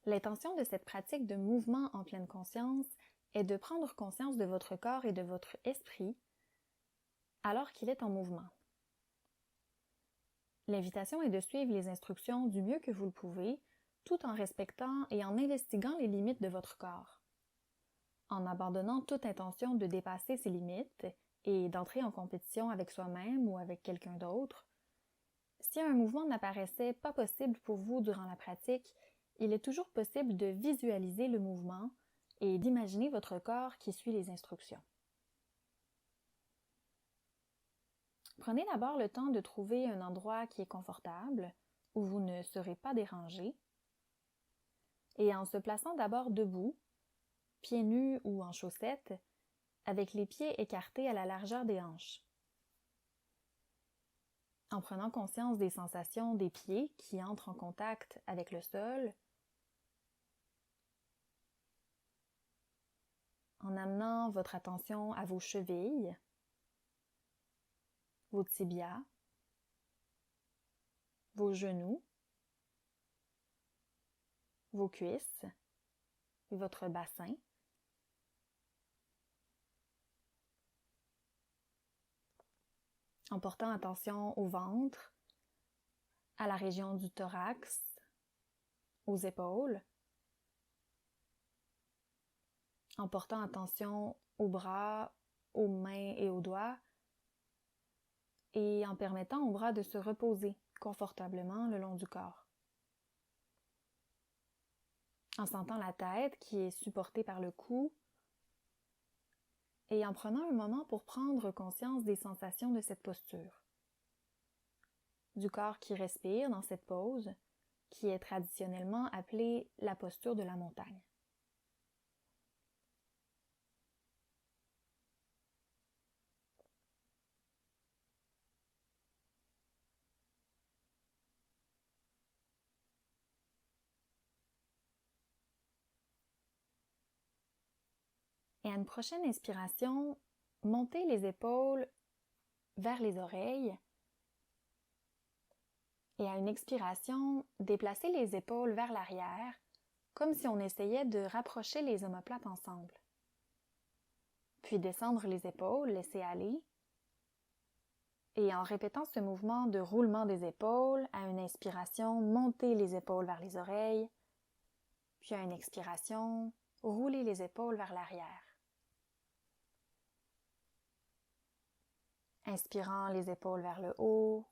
L'intention de cette pratique de mouvement en pleine conscience est de prendre conscience de votre corps et de votre esprit alors qu'il est en mouvement. L'invitation est de suivre les instructions du mieux que vous le pouvez, tout en respectant et en investiguant les limites de votre corps, en abandonnant toute intention de dépasser ces limites et d'entrer en compétition avec soi-même ou avec quelqu'un d'autre. Si un mouvement n'apparaissait pas possible pour vous durant la pratique, il est toujours possible de visualiser le mouvement et d'imaginer votre corps qui suit les instructions. Prenez d'abord le temps de trouver un endroit qui est confortable, où vous ne serez pas dérangé, et en se plaçant d'abord debout, pieds nus ou en chaussettes, avec les pieds écartés à la largeur des hanches. En prenant conscience des sensations des pieds qui entrent en contact avec le sol, en amenant votre attention à vos chevilles, vos tibias, vos genoux, vos cuisses et votre bassin. En portant attention au ventre, à la région du thorax, aux épaules, en portant attention aux bras, aux mains et aux doigts, et en permettant aux bras de se reposer confortablement le long du corps. En sentant la tête qui est supportée par le cou, et en prenant un moment pour prendre conscience des sensations de cette posture. Du corps qui respire dans cette pose, qui est traditionnellement appelée la posture de la montagne. Et à une prochaine inspiration, montez les épaules vers les oreilles. Et à une expiration, déplacez les épaules vers l'arrière, comme si on essayait de rapprocher les omoplates ensemble. Puis descendre les épaules, laisser aller. Et en répétant ce mouvement de roulement des épaules, à une inspiration, montez les épaules vers les oreilles. Puis à une expiration, roulez les épaules vers l'arrière. Inspirant les épaules vers le haut.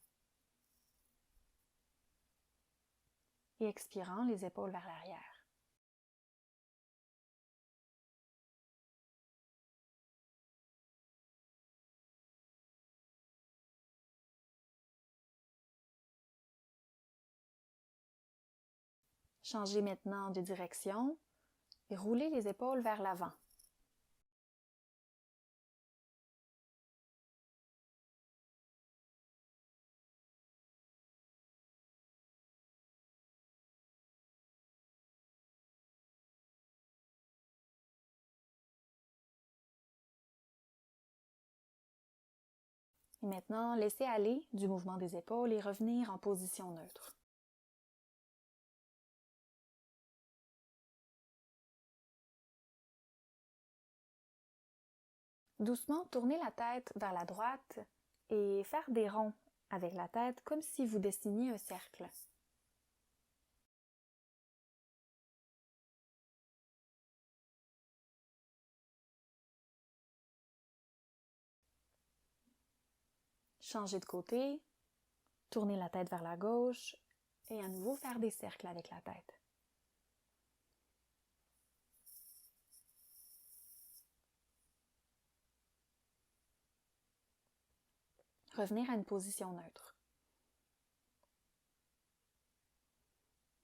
Et expirant les épaules vers l'arrière. Changez maintenant de direction et roulez les épaules vers l'avant. Et maintenant, laissez aller du mouvement des épaules et revenir en position neutre. Doucement, tournez la tête vers la droite et faire des ronds avec la tête comme si vous dessiniez un cercle. Changez de côté, tournez la tête vers la gauche et à nouveau faire des cercles avec la tête. Revenir à une position neutre.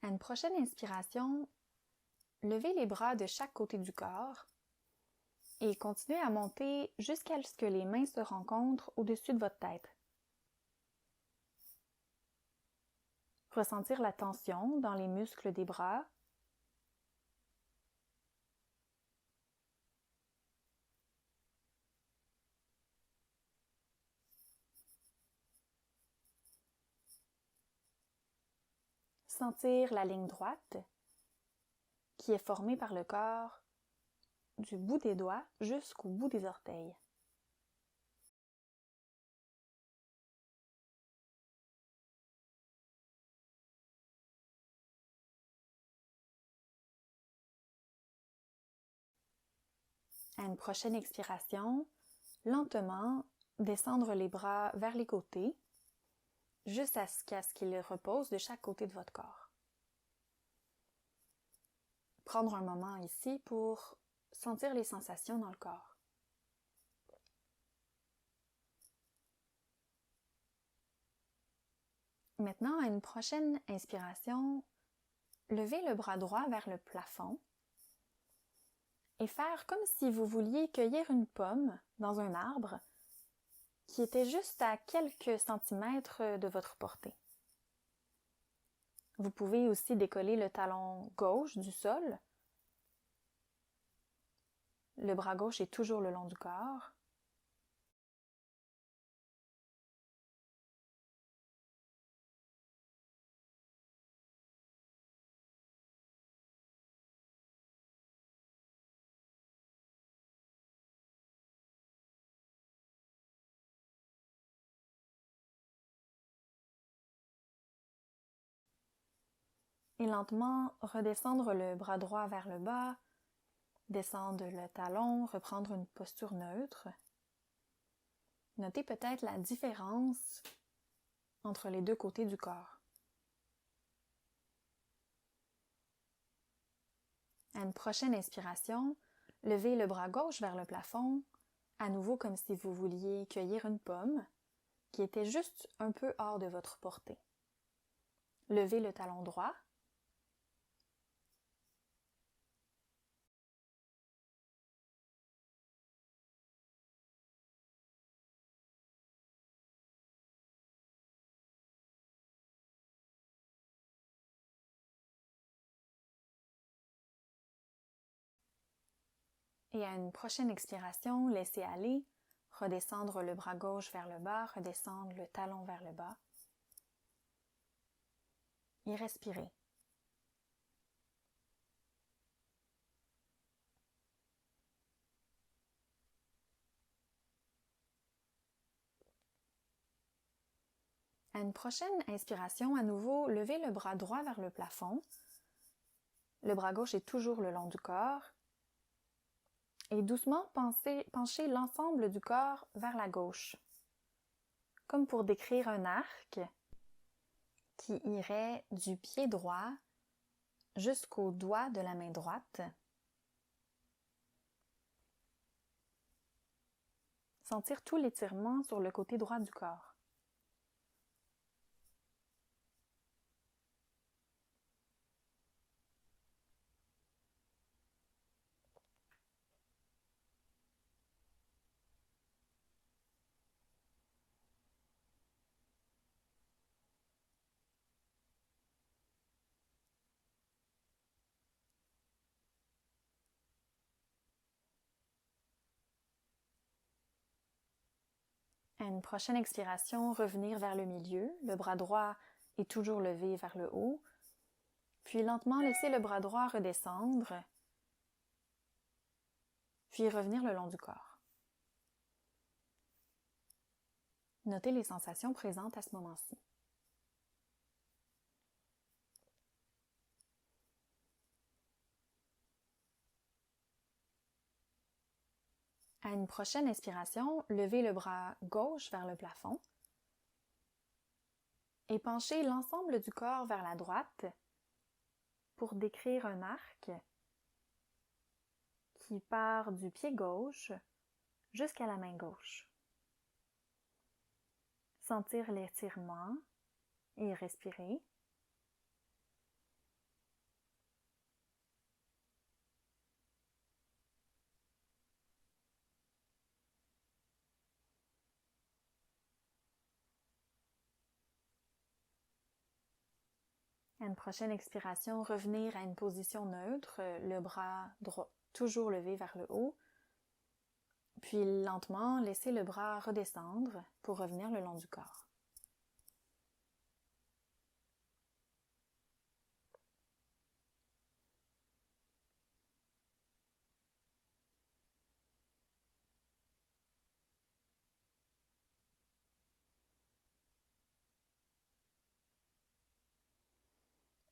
À une prochaine inspiration, levez les bras de chaque côté du corps et continuez à monter jusqu'à ce que les mains se rencontrent au-dessus de votre tête. Ressentir la tension dans les muscles des bras. Sentir la ligne droite qui est formé par le corps du bout des doigts jusqu'au bout des orteils. À une prochaine expiration, lentement descendre les bras vers les côtés, jusqu'à ce qu'ils reposent de chaque côté de votre corps. Prendre un moment ici pour sentir les sensations dans le corps. Maintenant, à une prochaine inspiration, levez le bras droit vers le plafond et faire comme si vous vouliez cueillir une pomme dans un arbre qui était juste à quelques centimètres de votre portée. Vous pouvez aussi décoller le talon gauche du sol. Le bras gauche est toujours le long du corps. Et lentement redescendre le bras droit vers le bas, descendre le talon, reprendre une posture neutre. Notez peut-être la différence entre les deux côtés du corps. À une prochaine inspiration, levez le bras gauche vers le plafond, à nouveau comme si vous vouliez cueillir une pomme qui était juste un peu hors de votre portée. Levez le talon droit. Et à une prochaine expiration, laissez aller, redescendre le bras gauche vers le bas, redescendre le talon vers le bas. Et respirez. À une prochaine inspiration, à nouveau, levez le bras droit vers le plafond. Le bras gauche est toujours le long du corps. Et doucement, penchez l'ensemble du corps vers la gauche, comme pour décrire un arc qui irait du pied droit jusqu'au doigt de la main droite. Sentir tout l'étirement sur le côté droit du corps. À une prochaine expiration, revenir vers le milieu. Le bras droit est toujours levé vers le haut. Puis lentement laisser le bras droit redescendre. Puis revenir le long du corps. Notez les sensations présentes à ce moment-ci. À une prochaine inspiration, levez le bras gauche vers le plafond et penchez l'ensemble du corps vers la droite pour décrire un arc qui part du pied gauche jusqu'à la main gauche. Sentir l'étirement et respirer. À une prochaine expiration, revenir à une position neutre, le bras droit toujours levé vers le haut. Puis lentement, laisser le bras redescendre pour revenir le long du corps.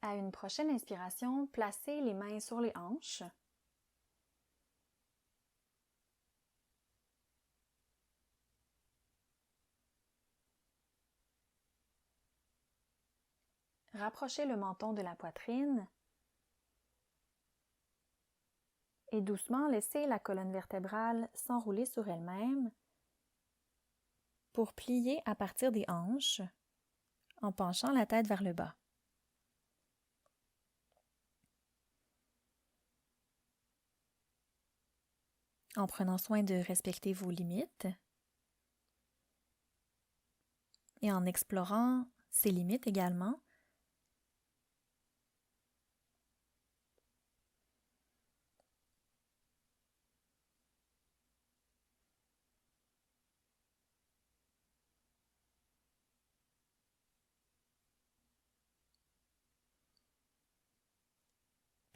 À une prochaine inspiration, placez les mains sur les hanches. Rapprochez le menton de la poitrine et doucement laissez la colonne vertébrale s'enrouler sur elle-même pour plier à partir des hanches en penchant la tête vers le bas. En prenant soin de respecter vos limites et en explorant ces limites également.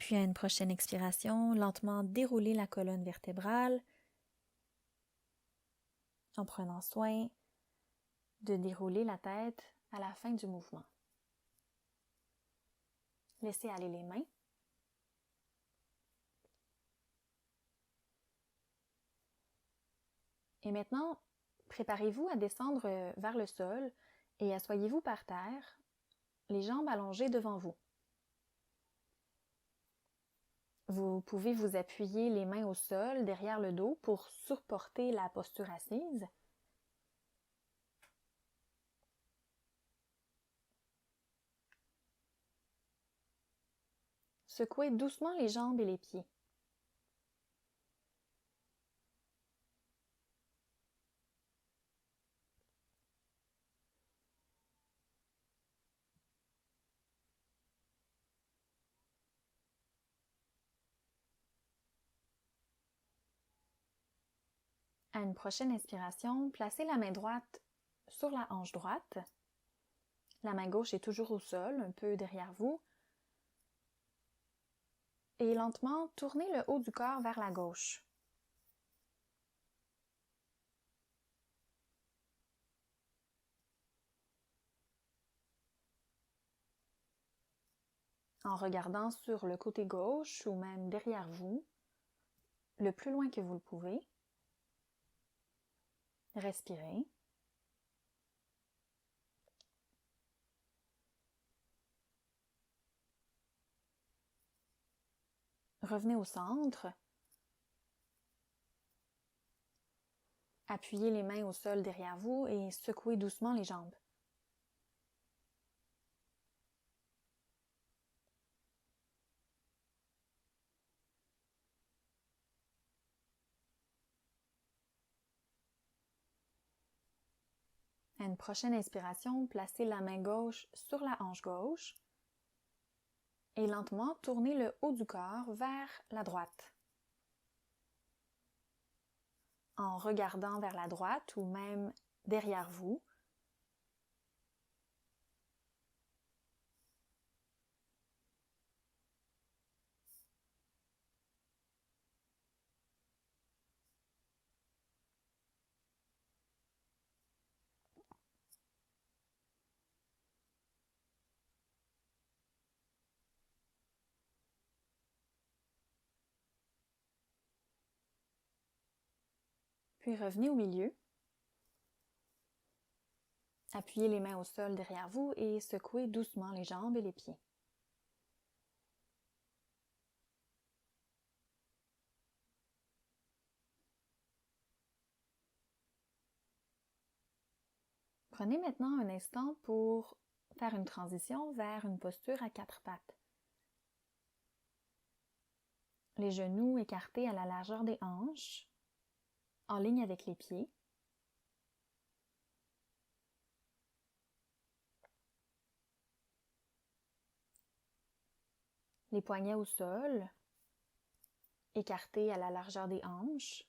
Puis à une prochaine expiration, lentement déroulez la colonne vertébrale en prenant soin de dérouler la tête à la fin du mouvement. Laissez aller les mains. Et maintenant, préparez-vous à descendre vers le sol et asseyez-vous par terre, les jambes allongées devant vous. Vous pouvez vous appuyer les mains au sol derrière le dos pour supporter la posture assise. Secouez doucement les jambes et les pieds. À une prochaine inspiration, placez la main droite sur la hanche droite. La main gauche est toujours au sol, un peu derrière vous. Et lentement, tournez le haut du corps vers la gauche. En regardant sur le côté gauche ou même derrière vous, le plus loin que vous le pouvez. Respirez. Revenez au centre. Appuyez les mains au sol derrière vous et secouez doucement les jambes. À une prochaine inspiration, placez la main gauche sur la hanche gauche et lentement tournez le haut du corps vers la droite. En regardant vers la droite ou même derrière vous, puis revenez au milieu. Appuyez les mains au sol derrière vous et secouez doucement les jambes et les pieds. Prenez maintenant un instant pour faire une transition vers une posture à quatre pattes. Les genoux écartés à la largeur des hanches, en ligne avec les pieds. Les poignets au sol, écartés à la largeur des hanches.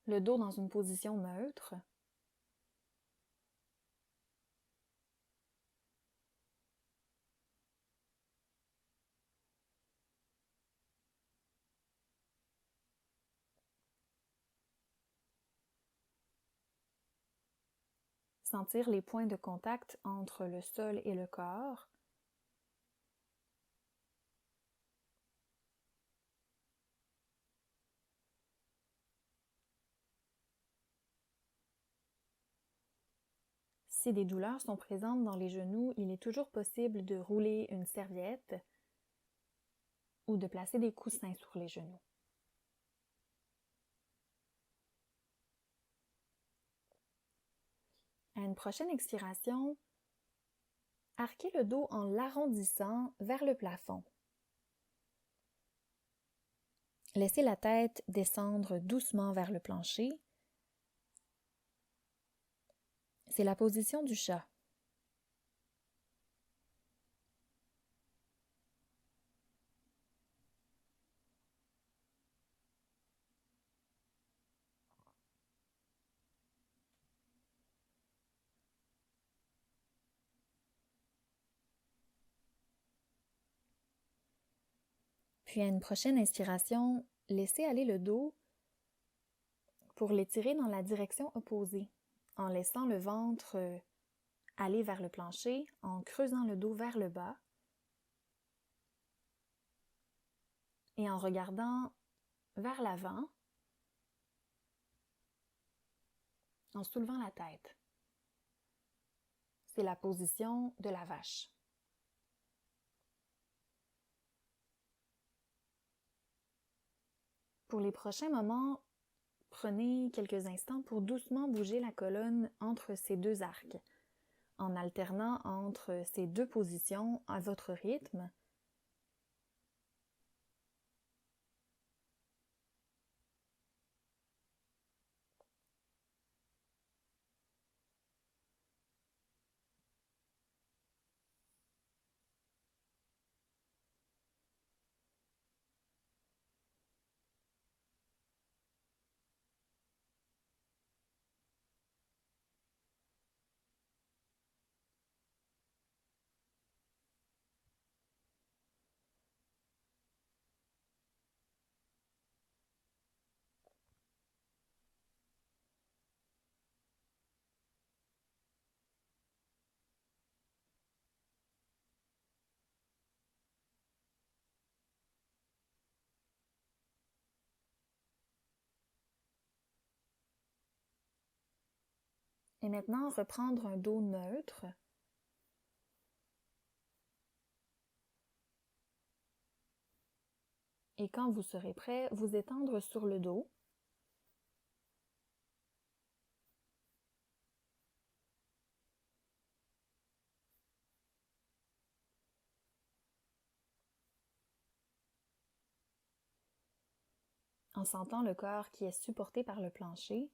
Le dos dans une position neutre. Sentir les points de contact entre le sol et le corps. Si des douleurs sont présentes dans les genoux, il est toujours possible de rouler une serviette ou de placer des coussins sur les genoux. À une prochaine expiration, arquez le dos en l'arrondissant vers le plafond. Laissez la tête descendre doucement vers le plancher. C'est la position du chat. Puis à une prochaine inspiration, laissez aller le dos pour l'étirer dans la direction opposée, en laissant le ventre aller vers le plancher, en creusant le dos vers le bas et en regardant vers l'avant, en soulevant la tête. C'est la position de la vache. Pour les prochains moments, prenez quelques instants pour doucement bouger la colonne entre ces deux arcs, en alternant entre ces deux positions à votre rythme. Et maintenant, reprendre un dos neutre. Et quand vous serez prêt, vous étendre sur le dos. En sentant le corps qui est supporté par le plancher.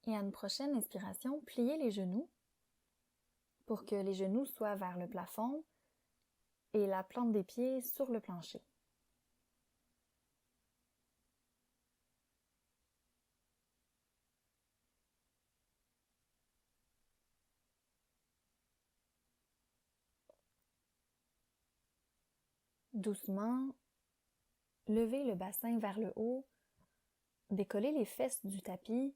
Et à une prochaine inspiration, pliez les genoux pour que les genoux soient vers le plafond et la plante des pieds sur le plancher. Doucement, levez le bassin vers le haut, décollez les fesses du tapis.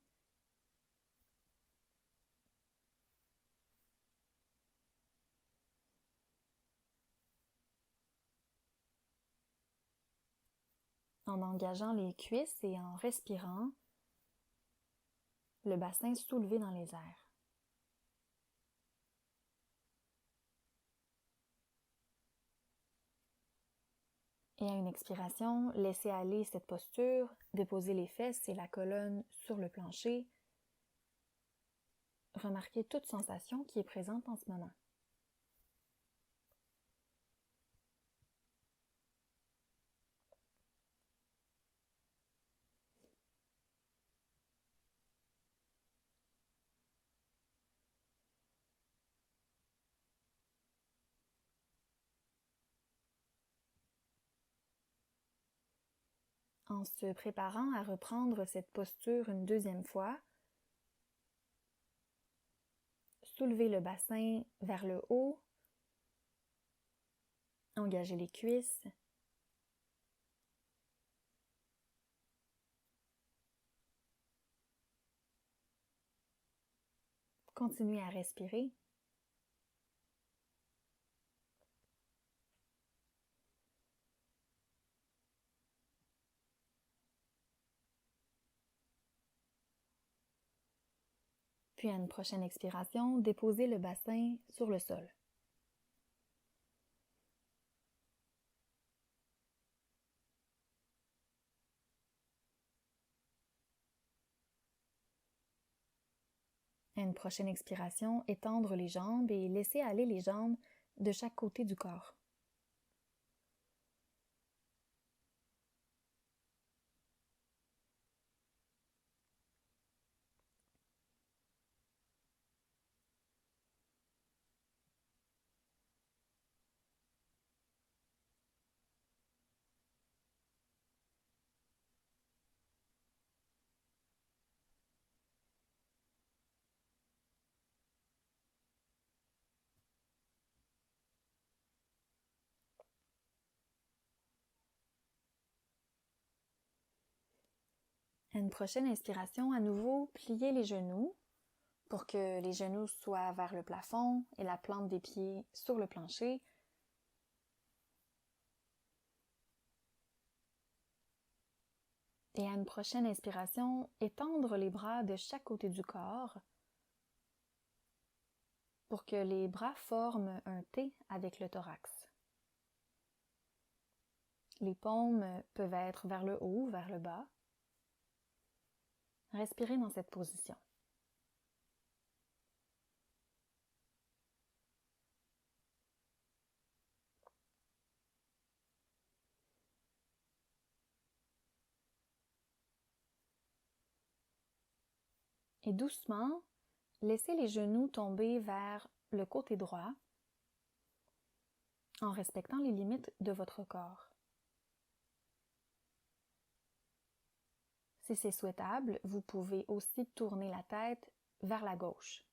En engageant les cuisses et en respirant, le bassin soulevé dans les airs. Et à une expiration, laissez aller cette posture, déposez les fesses et la colonne sur le plancher. Remarquez toute sensation qui est présente en ce moment. En se préparant à reprendre cette posture une deuxième fois, soulevez le bassin vers le haut, engagez les cuisses, continuez à respirer. Puis à une prochaine expiration, déposez le bassin sur le sol. À une prochaine expiration, étendre les jambes et laisser aller les jambes de chaque côté du corps. À une prochaine inspiration, à nouveau, pliez les genoux pour que les genoux soient vers le plafond et la plante des pieds sur le plancher. Et à une prochaine inspiration, étendre les bras de chaque côté du corps pour que les bras forment un T avec le thorax. Les paumes peuvent être vers le haut ou vers le bas. Respirez dans cette position. Et doucement, laissez les genoux tomber vers le côté droit en respectant les limites de votre corps. Si c'est souhaitable, vous pouvez aussi tourner la tête vers la gauche.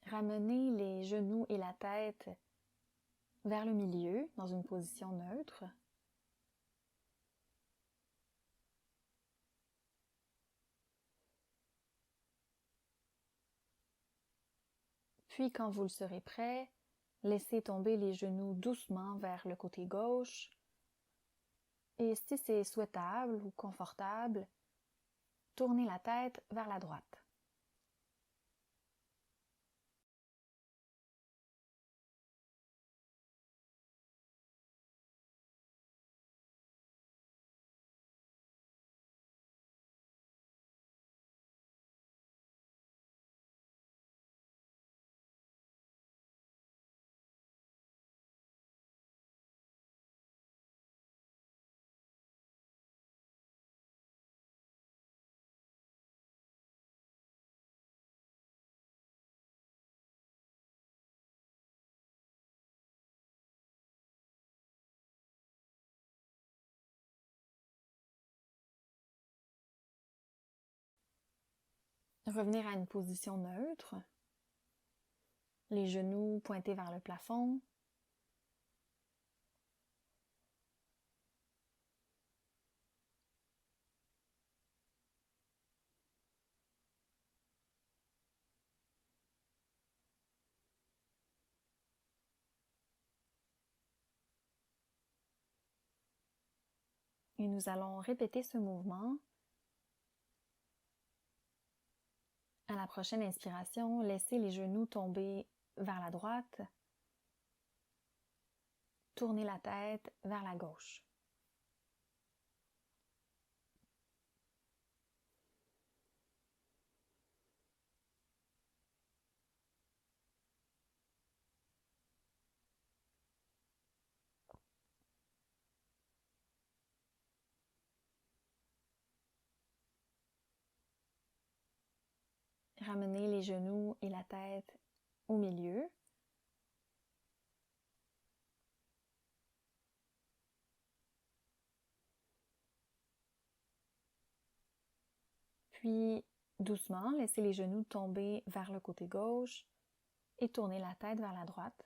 Ramenez les genoux et la tête vers le milieu dans une position neutre. Puis quand vous le serez prêt, laissez tomber les genoux doucement vers le côté gauche. Et si c'est souhaitable ou confortable, tournez la tête vers la droite. Revenir à une position neutre, les genoux pointés vers le plafond. Et nous allons répéter ce mouvement. À la prochaine inspiration, laissez les genoux tomber vers la droite, tournez la tête vers la gauche. Ramenez les genoux et la tête au milieu. Puis, doucement, laissez les genoux tomber vers le côté gauche et tournez la tête vers la droite.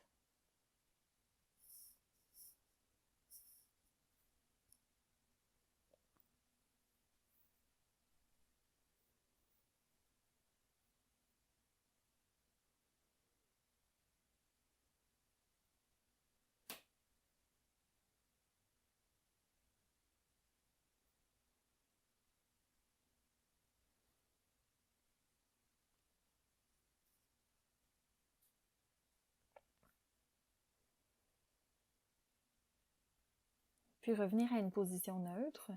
Puis revenir à une position neutre,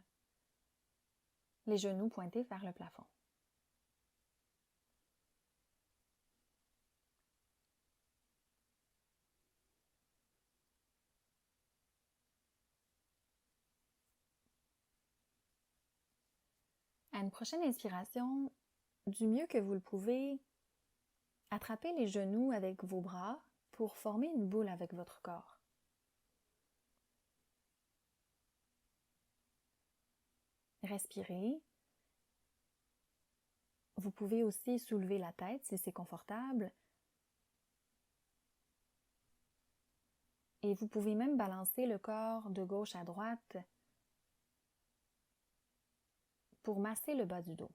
les genoux pointés vers le plafond. À une prochaine inspiration, du mieux que vous le pouvez, attrapez les genoux avec vos bras pour former une boule avec votre corps. Respirez. Vous pouvez aussi soulever la tête si c'est confortable. Et vous pouvez même balancer le corps de gauche à droite pour masser le bas du dos.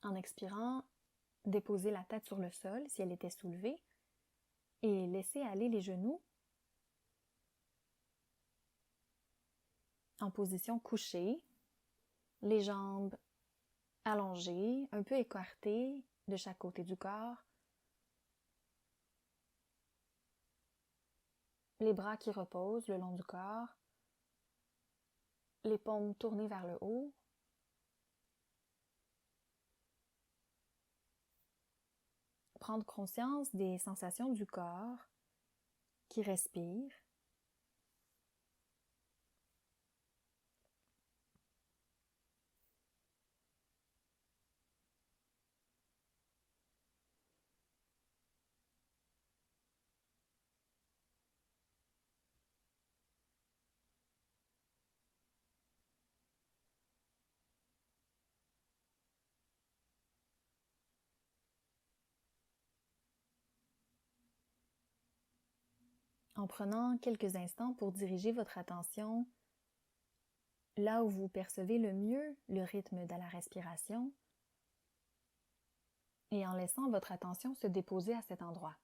En expirant, déposez la tête sur le sol si elle était soulevée et laissez aller les genoux en position couchée, les jambes allongées, un peu écartées de chaque côté du corps, les bras qui reposent le long du corps, les paumes tournées vers le haut. Prendre conscience des sensations du corps qui respire. En prenant quelques instants pour diriger votre attention là où vous percevez le mieux le rythme de la respiration et en laissant votre attention se déposer à cet endroit.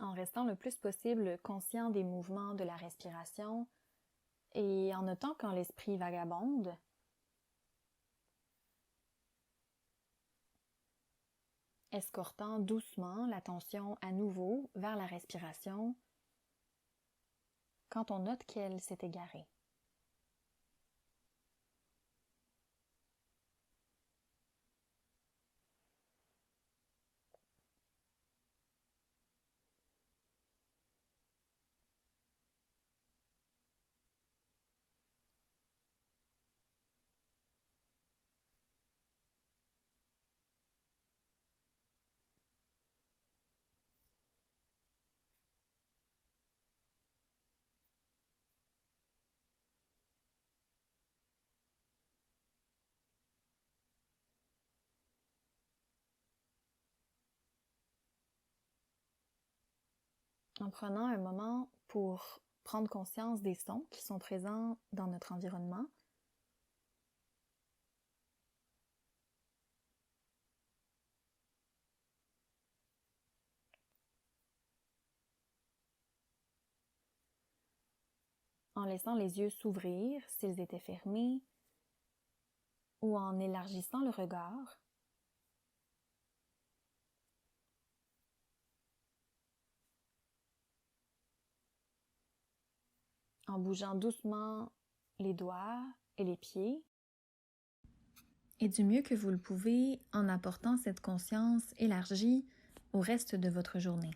En restant le plus possible conscient des mouvements de la respiration et en notant quand l'esprit vagabonde, escortant doucement l'attention à nouveau vers la respiration quand on note qu'elle s'est égarée. en prenant un moment pour prendre conscience des sons qui sont présents dans notre environnement. En laissant les yeux s'ouvrir s'ils étaient fermés ou en élargissant le regard. En bougeant doucement les doigts et les pieds. Et du mieux que vous le pouvez en apportant cette conscience élargie au reste de votre journée.